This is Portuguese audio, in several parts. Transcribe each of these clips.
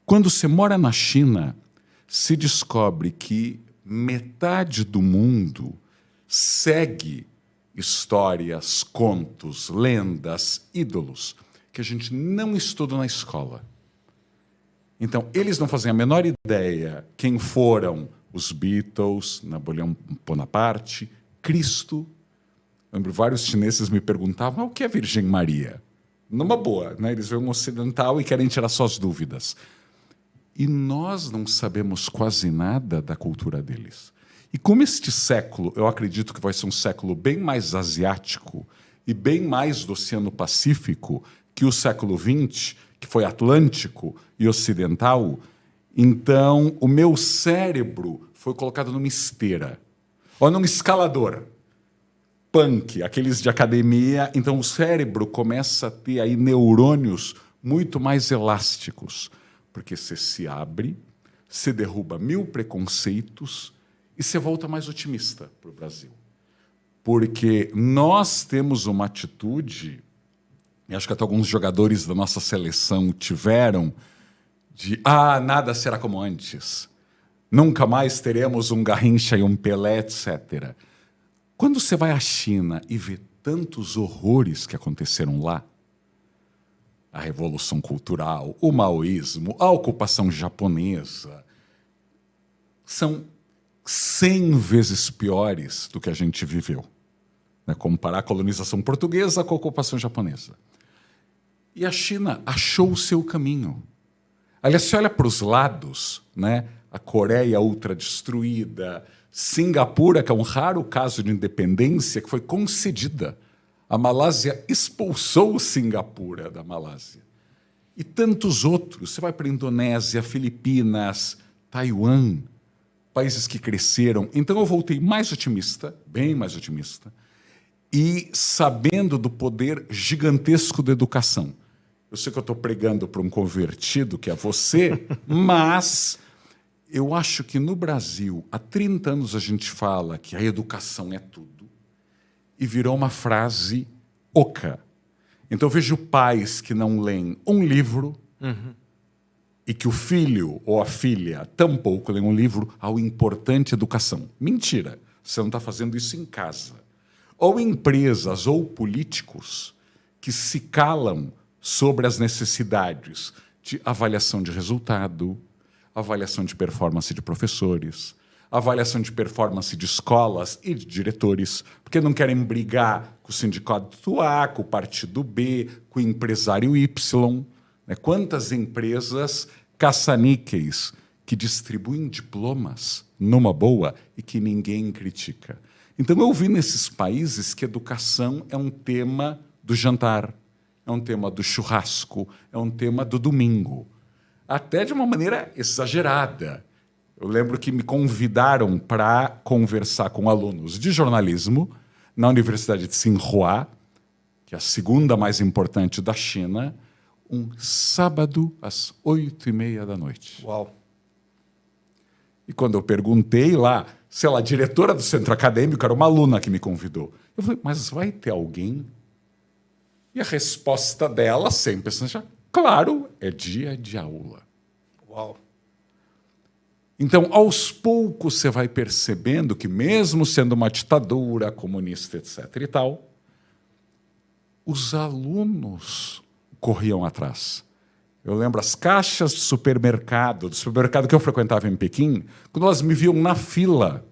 Quando você mora na China, se descobre que metade do mundo segue histórias, contos, lendas, ídolos, que a gente não estuda na escola. Então, eles não fazem a menor ideia quem foram os Beatles, Napoleão Bonaparte, Cristo. Lembro, vários chineses me perguntavam o que é Virgem Maria? Numa boa, né? Eles veem um ocidental e querem tirar suas dúvidas. E nós não sabemos quase nada da cultura deles. E como este século, eu acredito que vai ser um século bem mais asiático e bem mais do Oceano Pacífico que o século XX, que foi atlântico e ocidental, então o meu cérebro foi colocado numa esteira, ou num escalador, punk, aqueles de academia. Então o cérebro começa a ter aí neurônios muito mais elásticos, porque você se abre, você derruba 1000 preconceitos e você volta mais otimista para o Brasil. Porque nós temos uma atitude, e acho que até alguns jogadores da nossa seleção tiveram, de nada será como antes, nunca mais teremos um Garrincha e um Pelé, etc. Quando você vai à China e vê tantos horrores que aconteceram lá, a Revolução Cultural, o maoísmo, a ocupação japonesa, são 100 vezes piores do que a gente viveu. Né? Comparar a colonização portuguesa com a ocupação japonesa. E a China achou o seu caminho. Aliás, se olha para os lados, né? A Coreia ultradestruída, Singapura, que é um raro caso de independência que foi concedida. A Malásia expulsou Singapura da Malásia. E tantos outros. Você vai para a Indonésia, Filipinas, Taiwan, países que cresceram. Então eu voltei mais otimista, bem mais otimista, e sabendo do poder gigantesco da educação. Eu sei que eu estou pregando para um convertido, que é você, mas eu acho que no Brasil, há 30 anos a gente fala que a educação é tudo, e virou uma frase oca. Então eu vejo pais que não leem um livro, e que o filho ou a filha tampouco lê um livro, ao importante educação. Mentira, você não está fazendo isso em casa. Ou empresas ou políticos que se calam sobre as necessidades de avaliação de resultado, avaliação de performance de professores, avaliação de performance de escolas e de diretores, porque não querem brigar com o sindicato A, com o partido B, com o empresário Y. Né? Quantas empresas caça-níqueis que distribuem diplomas numa boa e que ninguém critica. Então eu vi nesses países que educação é um tema do jantar, é um tema do churrasco, é um tema do domingo. Até de uma maneira exagerada. Eu lembro que me convidaram para conversar com alunos de jornalismo na Universidade de Tsinghua, que é a segunda mais importante da China, um sábado às 8h30 da noite. Uau! E quando eu perguntei lá, sei lá, a diretora do centro acadêmico era uma aluna que me convidou. Eu falei, mas vai ter alguém? E a resposta dela, sempre assim, claro, é dia de aula. Uau! Então, aos poucos, você vai percebendo que, mesmo sendo uma ditadura comunista, etc. e tal, os alunos corriam atrás. Eu lembro as caixas do supermercado que eu frequentava em Pequim, quando elas me viam na fila.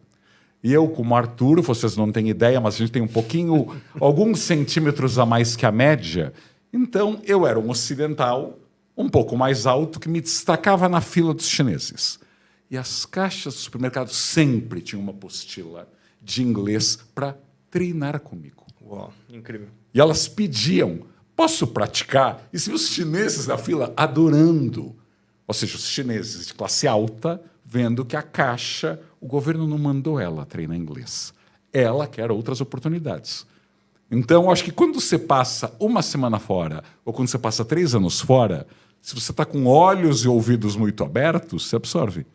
E eu, como Arthur, vocês não têm ideia, mas a gente tem um pouquinho, alguns centímetros a mais que a média. Então, eu era um ocidental, um pouco mais alto, que me destacava na fila dos chineses. E as caixas do supermercado sempre tinham uma apostila de inglês para treinar comigo. Uau, incrível. E elas pediam, posso praticar? E se os chineses na fila adorando, ou seja, os chineses de classe alta, vendo que a caixa, o governo não mandou ela treinar inglês. Ela quer outras oportunidades. Então, acho que quando você passa uma semana fora, ou quando você passa 3 anos fora, se você está com olhos e ouvidos muito abertos, você absorve.